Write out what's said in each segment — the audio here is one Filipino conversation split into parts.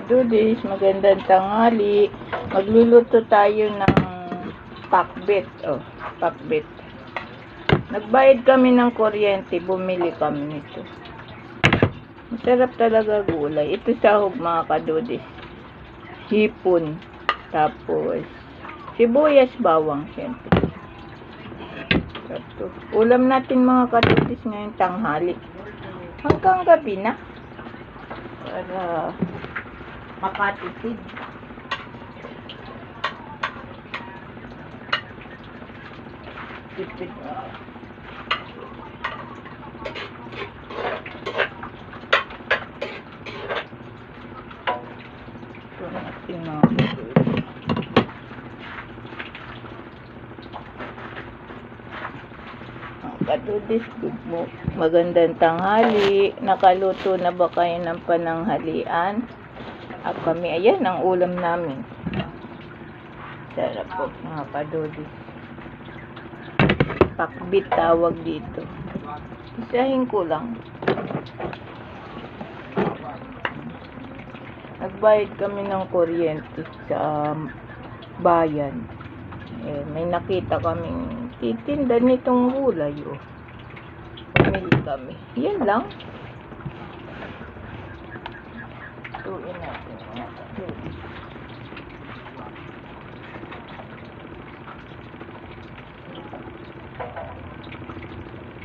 Kadudis, magandang tanghali. Magluluto tayo ng pakbet. Pakbet. Nagbayad kami ng kuryente, bumili kami nito. Masarap talaga gulay. Ito sahog mga kadudis. Hipon. Tapos, sibuyas, bawang, siyempre. Ito. Ulam natin mga kadudis ngayong tanghali. Hanggang gabi na. Para makatipid. Tipid. Ito natin mga kadudis. Magandang tanghali. Nakaluto na ba kayo ng pananghalian? At kami, ayan ang ulam namin. Sarap po mga kadudis. Pakbit tawag dito. Isahin ko lang. Nagbayad kami ng kuryente sa bayan. May nakita kaming titinda nitong gulay. Pumili kami. Yan lang. Tuin natin.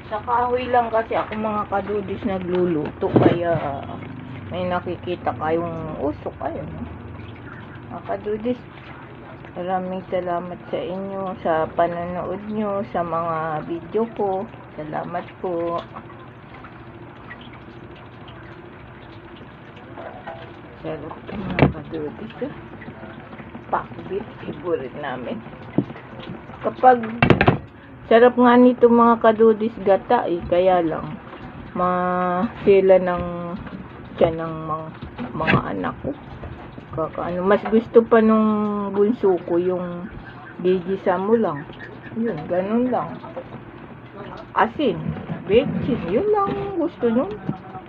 Sa kahoy lang kasi ako mga kadudis nagluluto, kaya may nakikita kayong usok. Ayun. Mga kadudis, maraming salamat sa inyo sa panonood nyo sa mga video ko. Salamat po. Sarap mga kadudis. Pakbit, favorite namin. Kapag sarap nga nito mga kadudis gata kaya lang masila ng tiyan ng mga anak ko. Mas gusto pa nung bunso ko yung gigisa mo lang. Yun, ganun lang. Asin, betchin, yun lang gusto nyo.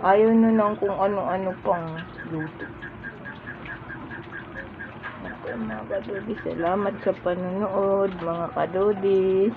Ayaw nyo lang kung ano-ano pang luto. Mga kadudis, salamat sa panonood mga kadudis.